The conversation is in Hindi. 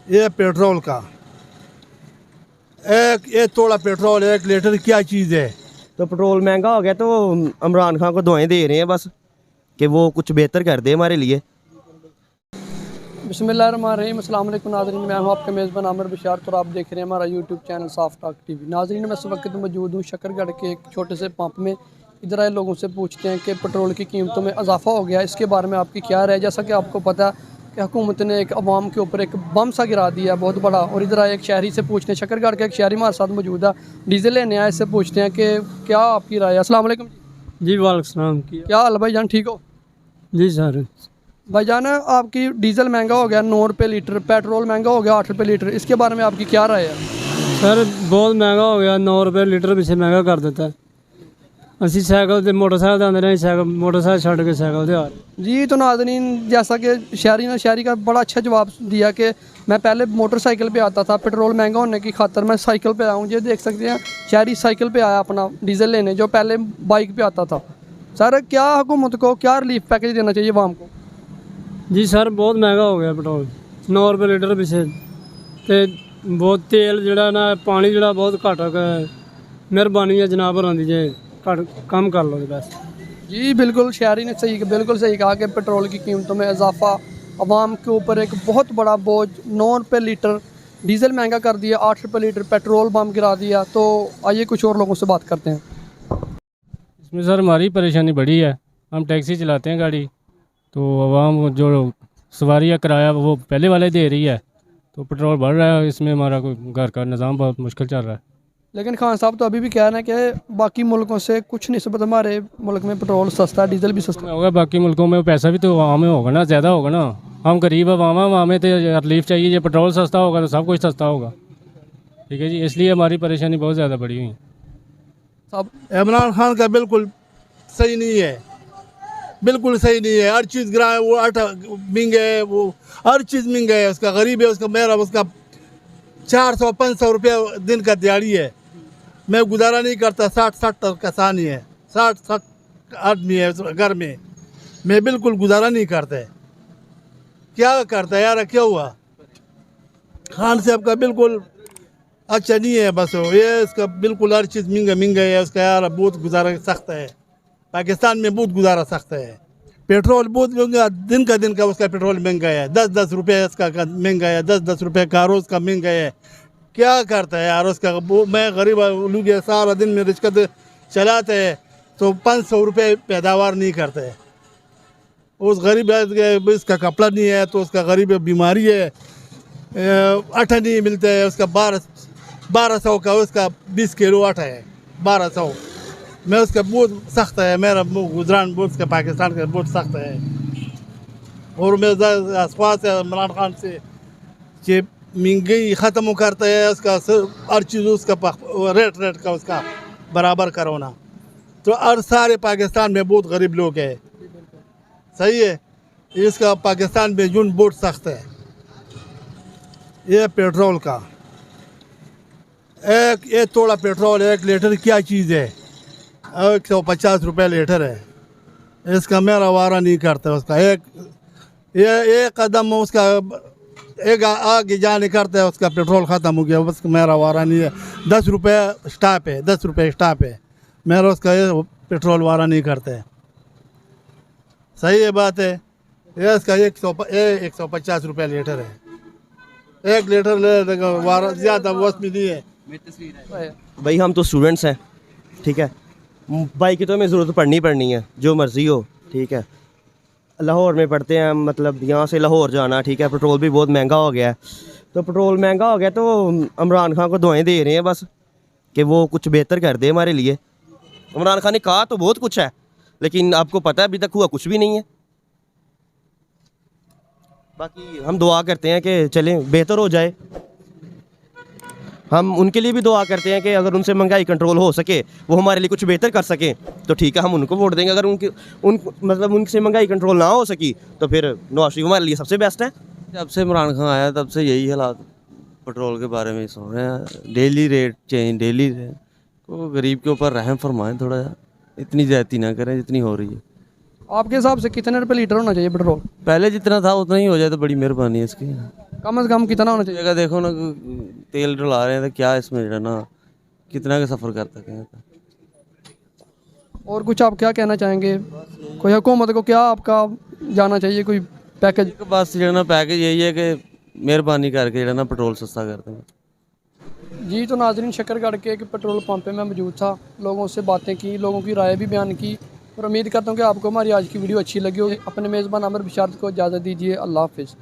ये पेट्रोल का एक तोड़ा पेट्रोल 1 लीटर क्या चीज़ है। तो पेट्रोल महंगा हो गया तो इमरान खान को दुआएं दे रहे हैं बस कि वो कुछ बेहतर कर दे हमारे लिए। बिस्मिल्लाहिर्रहमानिर्रहीम, अस्सलाम वालेकुम नाज़रीन, मैं हूं आपका मेज़बान आमिर बशार और आप देख रहे हैं हमारा यूट्यूब चैनल साफ टॉक टीवी। नाज़रीन, मैं इस वक्त मौजूद हूं शकरगढ़ के एक छोटे से पंप में। इधर आए लोगों से पूछते हैं कि पेट्रोल की कीमतों में इजाफा हो गया, इसके बारे में आपकी क्या राय है। जैसा कि आपको पता है कि हुकूमत ने एक अवाम के ऊपर एक बम सा गिरा दिया बहुत बड़ा। और इधर आए एक शहरी से पूछते हैं, शकरगढ़ के एक शहरी हमारे साथ मौजूद है, डीजल लेने आए, इससे पूछते हैं कि क्या आपकी राय है। अस्सलाम वालेकुम जी वालेकुम सलाम। क्या हाल है भाईजान, ठीक हो? जी सर। भाईजान, आपकी डीजल महंगा हो गया 9 रुपये लीटर, पेट्रोल महंगा हो गया 8 रुपये लीटर, इसके बारे में आपकी क्या राय है? सर बहुत महंगा हो गया, 9 रुपये लीटर पीछे महंगा कर देता है। ਅਸੀਂ ਸਾਈਕਲ ਤੇ मोटरसाइकिल ਤੇ ਆਉਂਦੇ ਰਹੇ, ਸਾਈਕਲ मोटरसाइकिल ਛੱਡ ਕੇ ਸਾਈਕਲ ਤੇ ਆ ਰਹੇ। जी तो नाज़रीन, जैसा कि शहरी का बड़ा अच्छा जवाब दिया कि मैं पहले मोटरसाइकिल पे आता था, पेट्रोल महंगा होने की खातर मैं साइकिल पे आया हूँ। ये देख सकते हैं शहरी साइकिल पे आया अपना डीजल लेने, जो पहले बाइक पे आता था। सर, क्या हुकूमत को क्या रिलीफ पैकेज देना चाहिए आवाम को? जी सर बहुत महंगा हो गया पेट्रोल, 9 रुपये लीटर पीछे ਤੇ ਬਹੁਤ ਤੇਲ ਜਿਹੜਾ ਨਾ ਪਾਣੀ ਜਿਹੜਾ ਬਹੁਤ ਘੱਟ ਮਿਹਰਬਾਨੀ ਹੈ ਜਨਾਬ ਹੋਰਾਂ ਦੀ, ਜੇ ਘੱਟ ਕੰਮ ਕਰ ਲਓ ਬਸ। जी बिल्कुल, शहरी ने बिल्कुल सही कहा कि पेट्रोल की कीमतों में इजाफा आवाम के ऊपर एक बहुत बड़ा बोझ। 9 रुपये लीटर डीजल महंगा कर दिया, 8 रुपये लीटर पेट्रोल बम गिरा दिया। तो आइए कुछ और लोगों से बात करते हैं। इसमें सर हमारी परेशानी बड़ी है, हम टैक्सी चलाते हैं गाड़ी, तो आवाम जो सवारी या किराया वो पहले वाले दे रही है, तो पेट्रोल बढ़ रहा है, इसमें हमारा कोई घर का निज़ाम बहुत मुश्किल चल रहा है। लेकिन खान साहब तो अभी भी कह रहे हैं कि बाकी मुल्कों से कुछ निस्बत हमारे मुल्क में पेट्रोल सस्ता है, डीजल भी सस्ता है। होगा बाकी मुल्कों में पैसा भी तो आवाम में होगा ना, ज़्यादा होगा ना। हम गरीब आवाम है, आवाम में तो रिलीफ चाहिए, ये पेट्रोल सस्ता होगा तो सब कुछ सस्ता होगा। ठीक है जी, इसलिए हमारी परेशानी बहुत ज़्यादा बढ़ी हुई है। साहब, इमरान खान का बिल्कुल सही नहीं है, बिल्कुल सही नहीं है। हर चीज़ गिरा है, वो आटा महंगा है, वो हर चीज़ महंगा है। उसका गरीब है, उसका 400-500 रुपया दिन का दिहाड़ी है। मैं गुजारा नहीं करता, 60-60 का सानी है, 60-60 आदमी है घर में, मैं बिल्कुल गुजारा नहीं करता है। क्या करता है यार, क्या हुआ? खान साहब का बिल्कुल अच्छा नहीं है, बस ये इसका बिल्कुल हर चीज़ महंगा है उसका यार, बहुत गुजारा सख्त है। पाकिस्तान में बहुत गुजारा सख्त है। पेट्रोल बहुत महंगा, दिन का उसका पेट्रोल महंगा है, 10-10 रुपये इसका महंगा है, 10-10 रुपये का रोज़ का महंगा है। क्या करता है यार उसका? मैं गरीब लोग सारा दिन में रिश्वत चलाते हैं तो 500 रुपये पैदावार नहीं करते है। उस गरीब इसका कपड़ा नहीं है तो उसका गरीब बीमारी है, आटा नहीं मिलता है उसका, 1200 का उसका 20 किलो आटा है, 1200। मैं उसका बहुत सख्त है, मेरा गुजरान बहुत उसका पाकिस्तान का बहुत सख्त है। और मैं ख्वाहिश है इमरान खान से कि महंगाई ख़त्म करता है, उसका हर चीज़ उसका रेट का उसका बराबर करवाना। तो हर सारे पाकिस्तान में बहुत गरीब लोग हैं, सही है। इसका पाकिस्तान में जुन बहुत सख्त है। ये पेट्रोल का एक तोड़ा पेट्रोल 1 लीटर क्या चीज़ है, 150 रुपये लीटर है। इसका मेरा वारा नहीं करता उसका। एक कदम उसका एक आगे जाने करता है, उसका पेट्रोल ख़त्म हो गया, बस मेरा वारा नहीं है। 10 रुपये स्टॉप है, 10 रुपये स्टॉप है, मेरा उसका पेट्रोल वारा नहीं करता है। सही है बात है। ये इसका 150 रुपये लीटर है, 1 लीटर ले वारा ज़्यादा वस्त में नहीं है। भाई हम तो स्टूडेंट्स हैं, ठीक है, बाइक की तो हमें ज़रूरत पड़नी है, जो मर्ज़ी हो, ठीक है। लाहौर में पढ़ते हैं, मतलब यहाँ से लाहौर जाना, ठीक है, पेट्रोल भी बहुत महंगा हो गया है। तो पेट्रोल महंगा हो गया तो इमरान खान को दुआएं दे रहे हैं बस कि वो कुछ बेहतर कर दे हमारे लिए। इमरान खान ने कहा तो बहुत कुछ है, लेकिन आपको पता है अभी तक हुआ कुछ भी नहीं है। बाकी हम दुआ करते हैं कि चलें बेहतर हो जाए। हम उनके लिए भी दुआ करते हैं कि अगर उनसे महंगाई कंट्रोल हो सके, वो हमारे लिए कुछ बेहतर कर सकें तो ठीक है, हम उनको वोट देंगे। अगर मतलब उनसे महंगाई कंट्रोल ना हो सकी तो फिर नवाज शरीफ हमारे लिए सबसे बेस्ट है। जब से इमरान खान आया तब से यही हालात पेट्रोल के बारे में सुन रहे हैं, daily rate change, daily rate. तो गरीब के ऊपर रहम फरमाएं थोड़ा सा, इतनी ज़्यादती ना करें जितनी हो रही है। आपके हिसाब से कितने रुपए लीटर होना चाहिए पेट्रोल? पहले जितना था उतना ही हो जाए तो बड़ी मेहरबानी है इसकी। कम से कम कितना होना चाहिए? जगह देखो ना, तेल डला रहे हैं तो क्या इसमें जो है ना, कितना का सफ़र कर सकें। और कुछ आप क्या कहना चाहेंगे? कोई हुकूमत को क्या आपका जाना चाहिए, कोई पैकेज? बस जो है ना पैकेज यही है कि मेहरबानी करके जो है ना पेट्रोल सस्ता कर दें। जी, तो नाजरीन शकरगढ़ के एक पेट्रोल पंप पे मैं मौजूद था, लोगों से बातें की, लोगों की राय भी बयान की और उम्मीद करता हूँ कि आपको हमारी आज की वीडियो अच्छी लगी होगी। अपने मेज़बान आमिर बिशारत को इजाज़त दीजिए। अल्लाह हाफिज़।